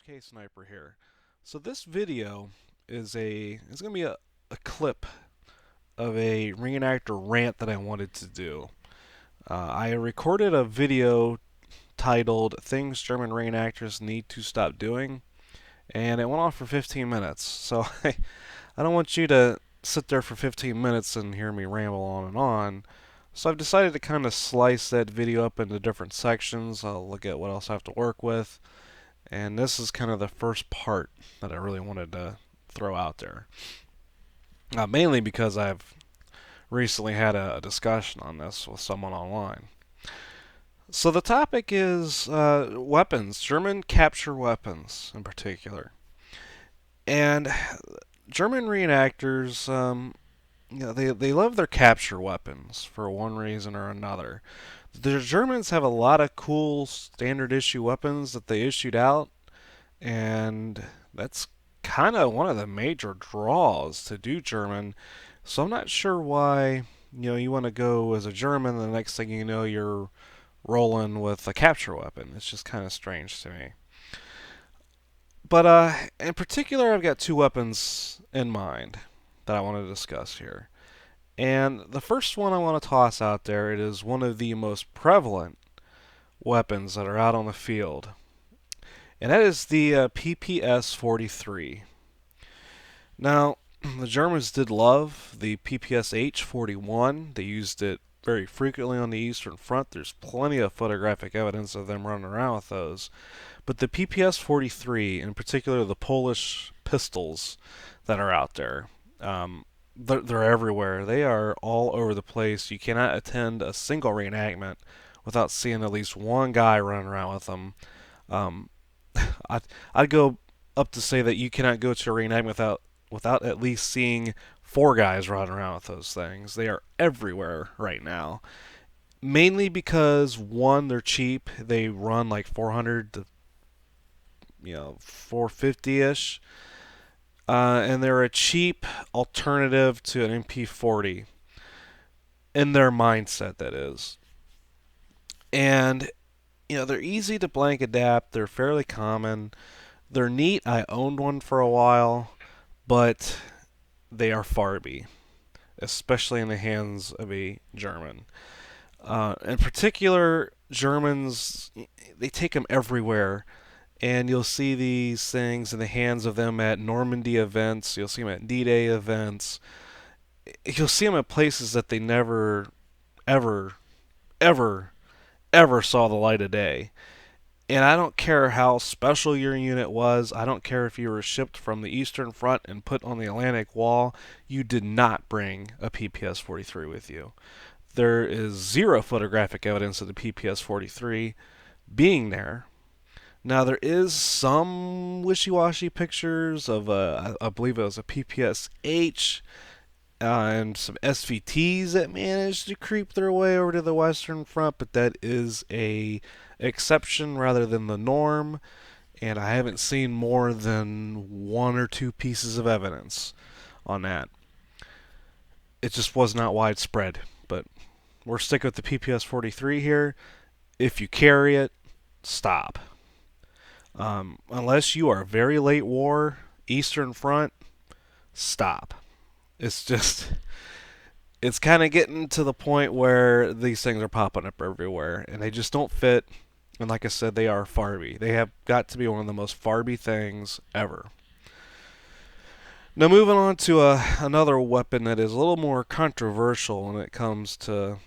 4K Sniper here. So this video is going to be a clip of a Reenactor rant that I wanted to do. I recorded a video titled "Things German Reenactors Need to Stop Doing," and it went on for 15 minutes. So I don't want you to sit there for 15 minutes and hear me ramble on and on. So I've decided to kind of slice that video up into different sections. I'll look at what else I have to work with. And this is kind of the first part that I really wanted to throw out there. Mainly because I've recently had a discussion on this with someone online. So the topic is weapons, German capture weapons in particular. And German reenactors, they love their capture weapons for one reason or another. The Germans have a lot of cool standard issue weapons that they issued out, and that's kind of one of the major draws to do German. So I'm not sure why you want to go as a German, and the next thing you know you're rolling with a capture weapon. It's just kind of strange to me. But in particular, I've got two weapons in mind that I want to discuss here. And the first one I want to toss out there, it is one of the most prevalent weapons that are out on the field. And that is the PPS43. Now, the Germans did love the PPSH41. They used it very frequently on the Eastern Front. There's plenty of photographic evidence of them running around with those. But the PPS43, in particular the Polish pistols that are out there, they're everywhere. They are all over the place. You cannot attend a single reenactment without seeing at least one guy running around with them. Um, I'd go up to say that you cannot go to a reenactment without at least seeing four guys running around with those things. They are everywhere right now. Mainly because one, they're cheap. They run like 400 to 450-ish. And they're a cheap alternative to an MP40 in their mindset, that is. And they're easy to blank adapt. They're fairly common. They're neat. I owned one for a while, but they are Farby, especially in the hands of a German. In particular, Germans, they take them everywhere. And you'll see these things in the hands of them at Normandy events. You'll see them at D-Day events. You'll see them at places that they never, ever, ever, ever saw the light of day. And I don't care how special your unit was. I don't care if you were shipped from the Eastern Front and put on the Atlantic Wall. You did not bring a PPS-43 with you. There is zero photographic evidence of the PPS-43 being there. Now, there is some wishy-washy pictures of, I believe it was a PPS-H, and some SVTs that managed to creep their way over to the Western Front, but that is a exception rather than the norm, and I haven't seen more than one or two pieces of evidence on that. It just was not widespread, but we're sticking with the PPS-43 here. If you carry it, stop. Unless you are very late war, Eastern Front, stop. It's kind of getting to the point where these things are popping up everywhere, and they just don't fit. And like I said, they are Farby. They have got to be one of the most Farby things ever. Now, moving on to another weapon that is a little more controversial when it comes to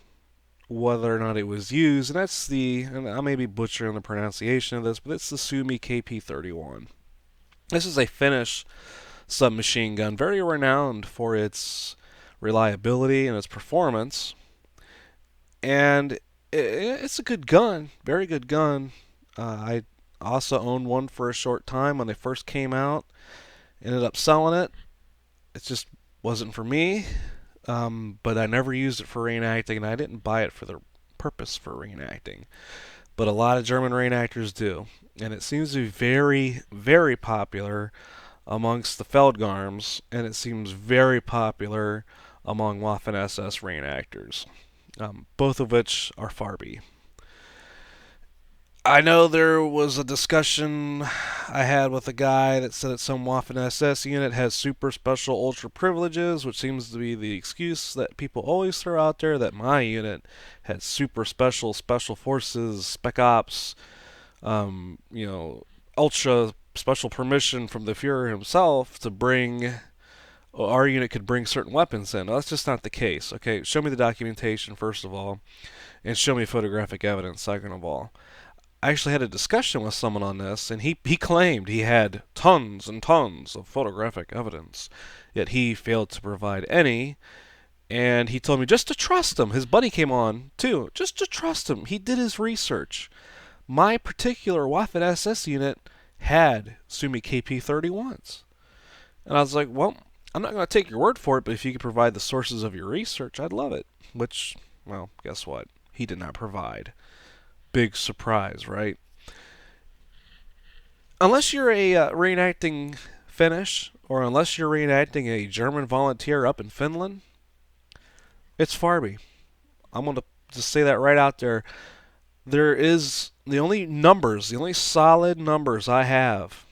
whether or not it was used, and that's and I may be butchering the pronunciation of this, but it's the SuomiKP31. This is a Finnish submachine gun, very renowned for its reliability and its performance, and it's a good gun, very good gun. I also owned one for a short time when they first came out, ended up selling it. It just wasn't for me. But I never used it for reenacting, and I didn't buy it for the purpose for reenacting. But a lot of German reenactors do, and it seems to be very, very popular amongst the Feldgarms, and it seems very popular among Waffen-SS reenactors, both of which are Farby. I know there was a discussion I had with a guy that said that some Waffen SS unit has super special ultra privileges, which seems to be the excuse that people always throw out there, that my unit had super special forces, spec ops, you know, ultra special permission from the Fuhrer himself to bring, our unit could bring certain weapons in. No, that's just not the case. Okay, show me the documentation first of all, and show me photographic evidence second of all. I actually had a discussion with someone on this, and he claimed he had tons and tons of photographic evidence, yet he failed to provide any. And he told me just to trust him. His buddy came on too, just to trust him. He did his research. My particular Waffen SS unit had SuomiKP31s, and I was like, well, I'm not going to take your word for it, but if you could provide the sources of your research, I'd love it. Which, well, guess what? He did not provide. Big surprise, right? Unless you're a reenacting Finnish, or unless you're reenacting a German volunteer up in Finland, it's Farby. I'm going to just say that right out there. There is the only solid numbers I have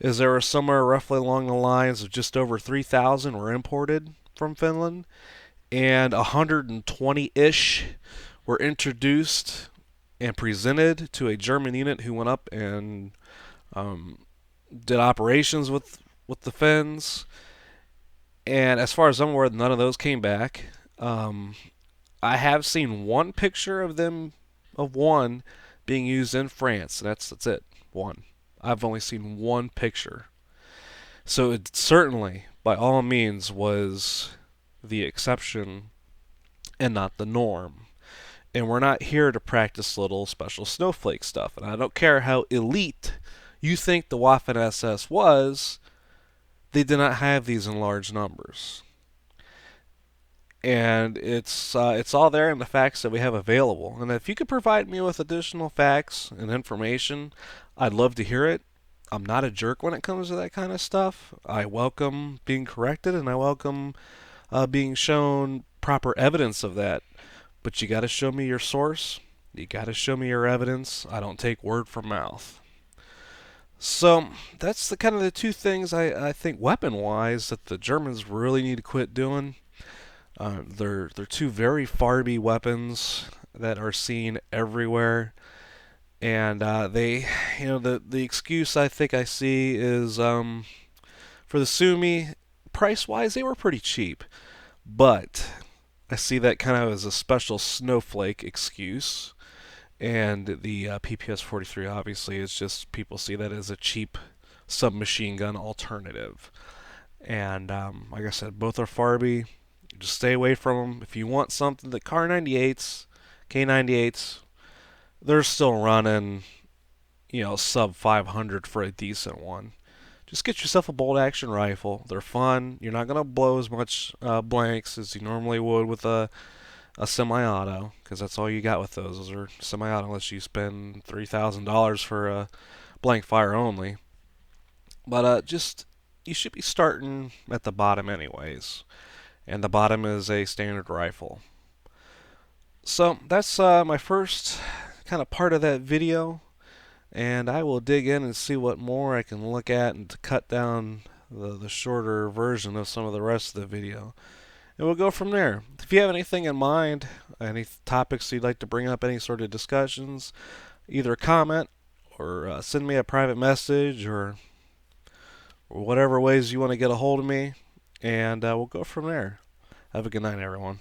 is there were somewhere roughly along the lines of just over 3,000 were imported from Finland, and 120-ish were introduced and presented to a German unit who went up and did operations with the Finns. And as far as I'm aware, none of those came back. I have seen one picture of them, of one being used in France. That's it. One. I've only seen one picture. So it certainly, by all means, was the exception and not the norm. And we're not here to practice little special snowflake stuff. And I don't care how elite you think the Waffen SS was, they did not have these in large numbers. And it's all there in the facts that we have available. And if you could provide me with additional facts and information, I'd love to hear it. I'm not a jerk when it comes to that kind of stuff. I welcome being corrected, and I welcome being shown proper evidence of that. But you got to show me your source. You got to show me your evidence. I don't take word from mouth. So that's the kind of the two things I think weapon-wise that the Germans really need to quit doing. They're two very Farby weapons that are seen everywhere, and they, the excuse I think I see is for the Suomi, price-wise they were pretty cheap, but I see that kind of as a special snowflake excuse. And the PPS43 obviously is just, people see that as a cheap submachine gun alternative. And like I said, both are Farby. Just stay away from them. If you want something, the Kar98s, K98s, they're still running, sub 500 for a decent one. Just get yourself a bolt action rifle. They're fun. You're not going to blow as much blanks as you normally would with a semi-auto, because that's all you got with those. Those are semi-auto unless you spend $3,000 for a blank fire only. But just, you should be starting at the bottom anyways. And the bottom is a standard rifle. So that's my first kind of part of that video. And I will dig in and see what more I can look at and to cut down the shorter version of some of the rest of the video. And we'll go from there. If you have anything in mind, any topics you'd like to bring up, any sort of discussions, either comment or send me a private message or whatever ways you want to get a hold of me, and we'll go from there. Have a good night, everyone.